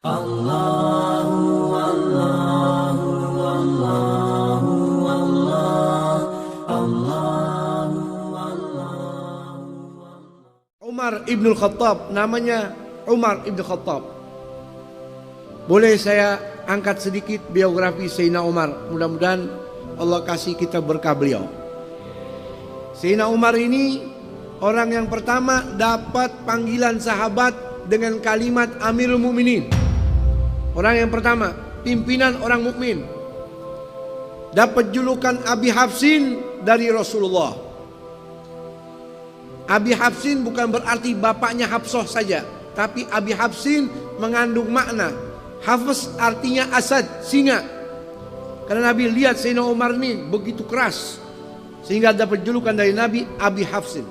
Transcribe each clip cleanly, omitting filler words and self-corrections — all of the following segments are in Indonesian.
Allahu Allahu Allahu Allah Allahu Allah. Umar Ibn Khattab, namanya Umar Ibn Khattab. Boleh saya angkat sedikit biografi Sayyidina Umar. Mudah-mudahan Allah kasih kita berkah beliau. Sayyidina Umar ini orang yang pertama dapat panggilan sahabat dengan kalimat Amirul Mukminin. Orang yang pertama, pimpinan orang mukmin. Dapat julukan Abi Hafsin dari Rasulullah. Abi Hafsin bukan berarti bapaknya Hafsah saja, tapi Abi Hafsin mengandung makna. Hafs artinya asad, singa. Karena Nabi lihat Sayyidina Umar ini begitu keras, sehingga dapat julukan dari Nabi Abi Hafsin.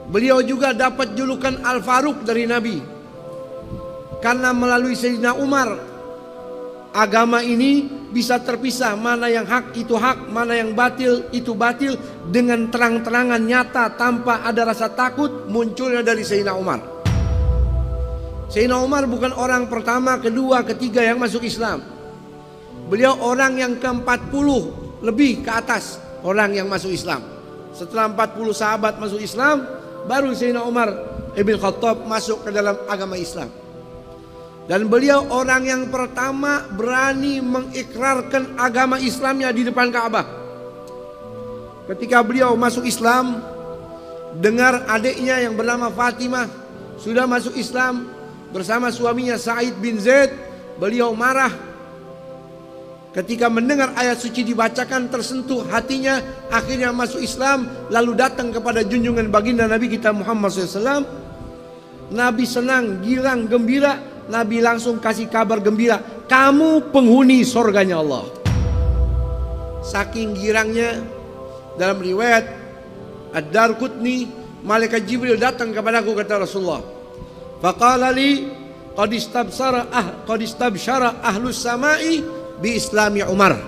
Beliau juga dapat julukan Al-Faruq dari Nabi. Karena melalui Sayyidina Umar, agama ini bisa terpisah, mana yang hak itu hak, mana yang batil itu batil, dengan terang-terangan nyata tanpa ada rasa takut munculnya dari Sayyidina Umar. Sayyidina Umar bukan orang pertama, kedua, ketiga yang masuk Islam. Beliau orang yang ke-40 lebih ke atas orang yang masuk Islam. Setelah 40 sahabat masuk Islam, baru Sayyidina Umar Ibn Khattab masuk ke dalam agama Islam. Dan beliau orang yang pertama berani mengikrarkan agama Islamnya di depan Ka'bah. Ketika beliau masuk Islam, dengar adiknya yang bernama Fatimah sudah masuk Islam bersama suaminya Sa'id bin Zaid, beliau marah. Ketika mendengar ayat suci dibacakan, tersentuh hatinya, akhirnya masuk Islam, lalu datang kepada junjungan baginda Nabi kita Muhammad SAW. Nabi senang, girang, gembira. Nabi langsung kasih kabar gembira, kamu penghuni surganya Allah. Saking girangnya, dalam riwayat Ad-Darqutni, malaikat Jibril datang kepadaku, kata Rasulullah. Faqala li qad istabsyara ahlus samai bi islami Umar.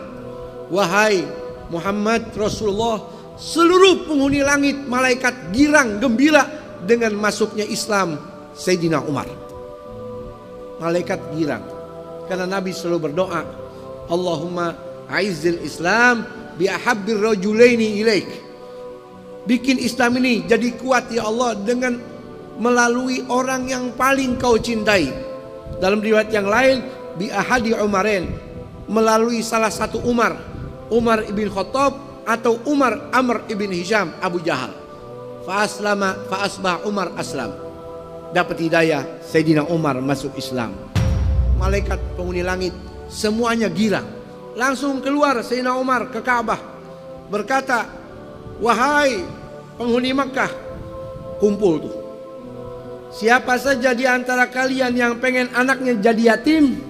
Wahai Muhammad Rasulullah, seluruh penghuni langit malaikat girang gembira dengan masuknya Islam Sayyidina Umar. Malaikat girang karena Nabi selalu berdoa, Allahumma aizzil Islam bi ahabbir rajulaini ilaik. Bikin Islam ini jadi kuat ya Allah dengan melalui orang yang paling kau cintai. Dalam riwayat yang lain, bi ahadi Umarain, melalui salah satu Umar, Umar ibn Khattab atau Umar Amr ibn Hisham Abu Jahal. Fa asbah Umar aslam. Dapat hidayah, Sayyidina Umar masuk Islam. Malaikat penghuni langit semuanya girang. Langsung keluar Sayyidina Umar ke Ka'bah, berkata, wahai penghuni Makkah, kumpul tuh. Siapa saja di antara kalian yang pengen anaknya jadi yatim,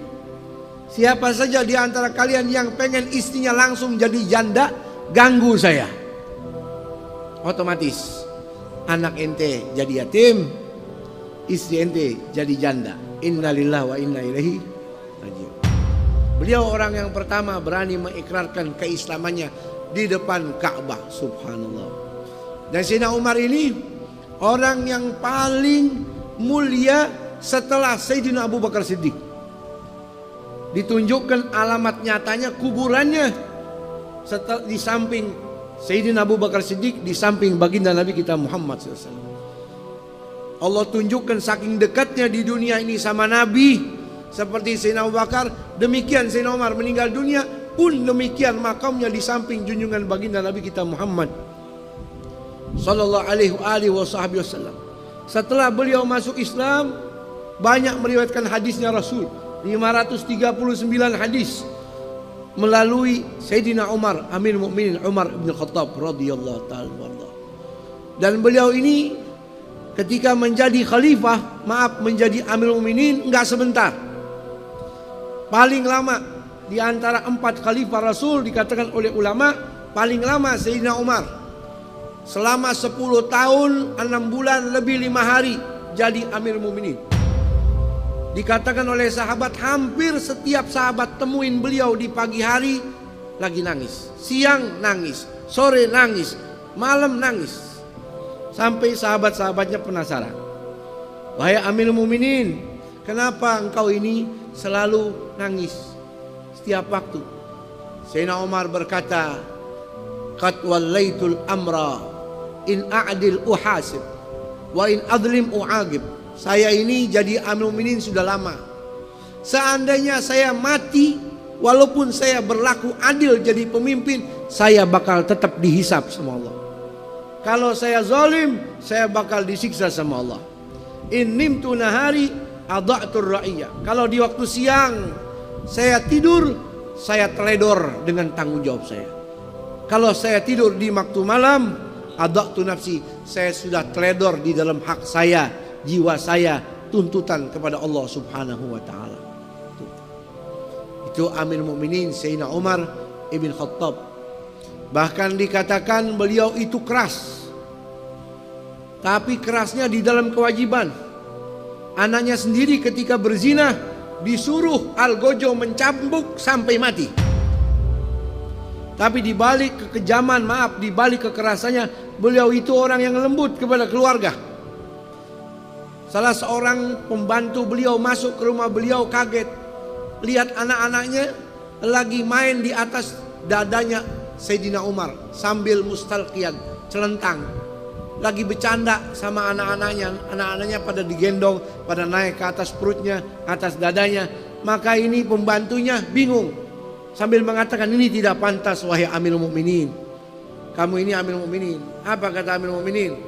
siapa saja di antara kalian yang pengen istrinya langsung jadi janda, ganggu saya. Otomatis anak ente jadi yatim, istri ente jadi janda. Innalillahi wa inna ilaihi raji'un. Beliau orang yang pertama berani mengikrarkan keislamannya di depan Ka'bah. Subhanallah. Dan Sayyidina Umar ini orang yang paling mulia setelah Sayyidina Abu Bakar Siddiq. Ditunjukkan alamat nyatanya kuburannya di samping Sayyidina Abu Bakar Siddiq, di samping baginda Nabi kita Muhammad SAW. Allah tunjukkan saking dekatnya di dunia ini sama Nabi, seperti Sayyidina Abu Bakar, demikian Sayyidina Umar meninggal dunia pun demikian makamnya di samping junjungan baginda Nabi kita Muhammad sallallahu alaihi wasallam. Setelah beliau masuk Islam, banyak meriwayatkan hadisnya Rasul, 539 hadis melalui Sayyidina Umar Amirul Mukminin Umar bin Khattab radhiyallahu ta'ala anhu. Dan beliau ini ketika menjadi khalifah, menjadi Amirul Mukminin enggak sebentar. Paling lama di antara 4 khalifah Rasul dikatakan oleh ulama, paling lama Sayyidina Umar. Selama 10 tahun, 6 bulan lebih 5 hari jadi Amirul Mukminin. Dikatakan oleh sahabat, hampir setiap sahabat temuin beliau di pagi hari lagi nangis, siang nangis, sore nangis, malam nangis. Sampai sahabat-sahabatnya penasaran. Wahai Amirul Mukminin, kenapa engkau ini selalu nangis setiap waktu? Sayyidina Umar berkata, qad wallaitul amra in a'dil uhasib wa in adlim u'agib. Saya ini jadi Amirul Mukminin sudah lama. Seandainya saya mati, walaupun saya berlaku adil jadi pemimpin, saya bakal tetap dihisap sama Allah. Kalau saya zalim, saya bakal disiksa sama Allah. In nimtu nahari adha'tur ra'iyah. Kalau di waktu siang saya tidur, saya teledor dengan tanggung jawab saya. Kalau saya tidur di waktu malam, adha'tu nafsi, saya sudah teledor di dalam hak saya, jiwa saya, tuntutan kepada Allah Subhanahu wa taala. Itu Amirul Mukminin Sayyidina Umar ibn Khattab. Bahkan dikatakan beliau itu keras, tapi kerasnya di dalam kewajiban. Anaknya sendiri ketika berzina disuruh Al-Gojo mencambuk sampai mati. Tapi di balik kekejaman, di balik kekerasannya, beliau itu orang yang lembut kepada keluarga. Salah seorang pembantu beliau masuk ke rumah beliau kaget, lihat anak-anaknya lagi main di atas dadanya Sayyidina Umar sambil mustalqiyan, celentang. Lagi bercanda sama anak-anaknya pada digendong, pada naik ke atas perutnya, atas dadanya. Maka ini pembantunya bingung sambil mengatakan, ini tidak pantas wahai Amirul Mukminin. Kamu ini Amirul Mukminin. Apa kata Amirul Mukminin?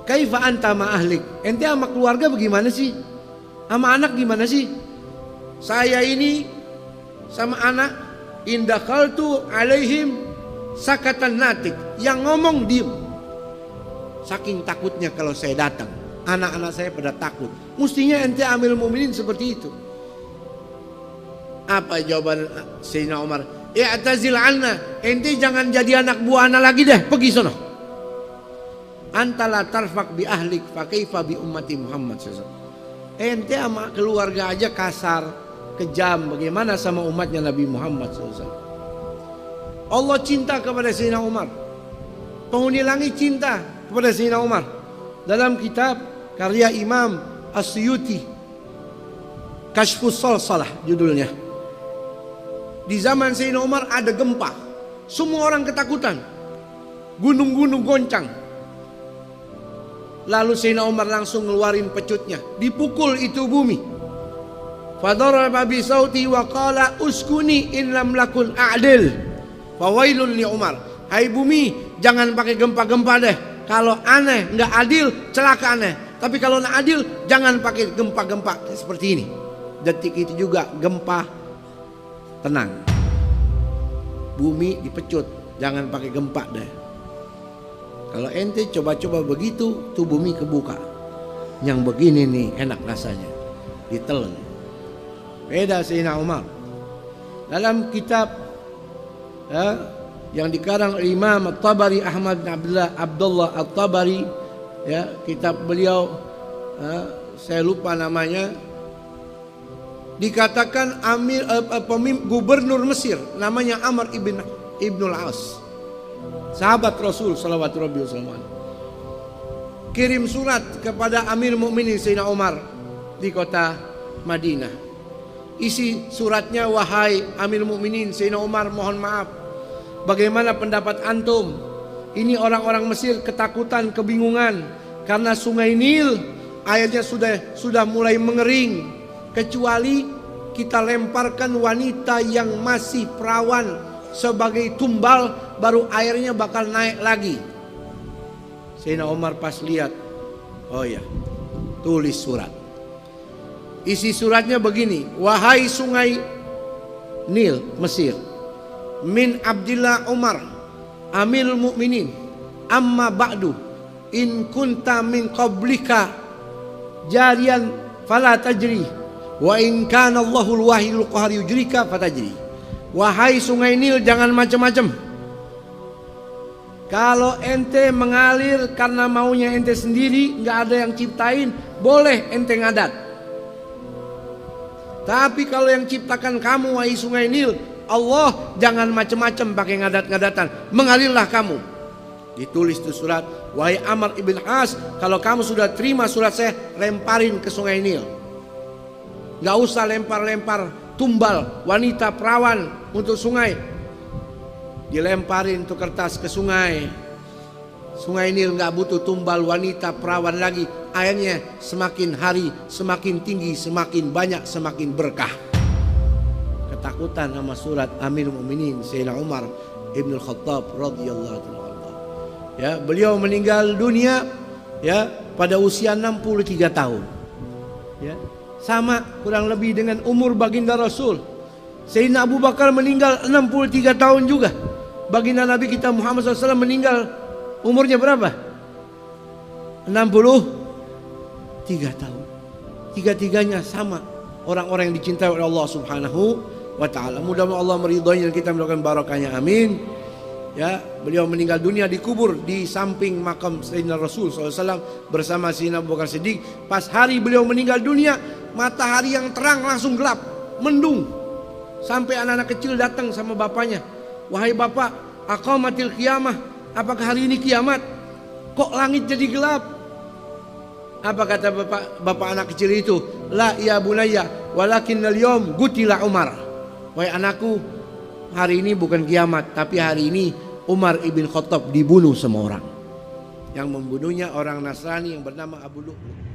Kaifa anta ma ahlik? Ente sama keluarga bagaimana sih? Sama anak gimana sih? Saya ini sama anak indakhaltu alaihim sakatan natik, yang ngomong diem. Saking takutnya kalau saya datang, anak-anak saya pada takut. Mestinya ente Amirul Mukminin seperti itu. Apa jawaban Sayyidina Umar? I'tazil anna, ente jangan jadi anak buah anak lagi deh, pergi sono. Antala tarfaq bi ahlik fa kaifa bi ummati Muhammad SAW. Ente sama keluarga aja kasar, kejam, bagaimana sama umatnya Nabi Muhammad SAW. Allah cinta kepada Sayyidina Umar. Penghuni langit cinta kepada Sayyidina Umar. Dalam kitab karya Imam As-Suyuti, Kashfus Salsalah judulnya. Di zaman Sayyidina Umar ada gempa. Semua orang ketakutan. Gunung-gunung goncang. Lalu Sayyidina Umar langsung ngeluarin pecutnya. Dipukul itu bumi. Fadaraba bi sauti wa qala uskuni in lam lakun a'dil. Fawailun li Umar. Hai bumi, jangan pakai gempa-gempa deh. Kalau aneh, nggak adil, celaka aneh. Tapi kalau nggak adil, jangan pakai gempa-gempa seperti ini. Detik itu juga gempa, tenang. Bumi dipecut, jangan pakai gempa deh. Kalau ente coba-coba begitu, tuh bumi kebuka. Yang begini nih enak rasanya, ditelan. Beda Sayyidina Umar. Dalam kitab yang dikarang oleh Imam At-Tabari, Ahmad bin Abdullah At-Tabari, ya, kitab beliau saya lupa namanya, dikatakan gubernur Mesir namanya Amr ibnul As, sahabat Rasul sallallahu alaihi wasallam, kirim surat kepada Amir Mukminin Sayyidina Umar di kota Madinah. Isi suratnya, wahai Amir Mukminin Sayyidina Umar, mohon maaf, bagaimana pendapat antum? Ini orang-orang Mesir ketakutan, kebingungan karena sungai Nil airnya sudah mulai mengering, kecuali kita lemparkan wanita yang masih perawan sebagai tumbal, baru airnya bakal naik lagi. Sayyidina Umar pas lihat, oh ya, tulis surat. Isi suratnya begini, wahai sungai Nil Mesir, min Abdillah Umar Amirul Mukminin, amma ba'du, in kunta min qablika jarian fala tajri, wa in kana Allahul wahidul qahar yujrika fatajri. Wahai sungai Nil, jangan macam-macam. Kalau ente mengalir karena maunya ente sendiri, nggak ada yang ciptain, boleh ente ngadat. Tapi kalau yang ciptakan kamu, wahai sungai Nil, Allah, jangan macam-macam pakai ngadat-ngadatan, mengalirlah kamu. Ditulis itu surat, wahai Amr ibn As, kalau kamu sudah terima surat saya, lemparin ke sungai Nil. Gak usah lempar-lempar tumbal wanita perawan untuk sungai. Dilemparin tuh kertas ke sungai. Sungai Nil gak butuh tumbal wanita perawan lagi. Airnya semakin hari semakin tinggi, semakin banyak, semakin berkah. Ketakutan sama surat Amirul Mukminin Sayyidina Umar Ibn Khattab radhiyallahu anhu. Ya, beliau meninggal dunia ya pada usia 63 tahun. Ya, sama kurang lebih dengan umur baginda Rasul. Sayyidina Abu Bakar meninggal 63 tahun juga. Baginda Nabi kita Muhammad SAW meninggal umurnya berapa? 63 tahun. Tiga-tiganya sama orang-orang yang dicintai oleh Allah Subhanahu wa ta'ala. Mudah-mudahan Allah meridhai dan kita melakukan barakahnya, amin. Ya, beliau meninggal dunia dikubur di samping makam Sayyidina Rasul SAW bersama Sayyidina Abu Bakar Siddiq. Pas hari beliau meninggal dunia, matahari yang terang langsung gelap, mendung. Sampai anak-anak kecil datang sama bapaknya. Wahai bapak, aqamatil qiyamah, apakah hari ini kiamat? Kok langit jadi gelap? Apa kata bapak anak kecil itu? La ya bunayya, walakinnal yawm qutila Umar. Wahai anakku, hari ini bukan kiamat, tapi hari ini Umar ibn Khattab dibunuh sama orang. Yang membunuhnya orang Nasrani yang bernama Abu Lu'lu'.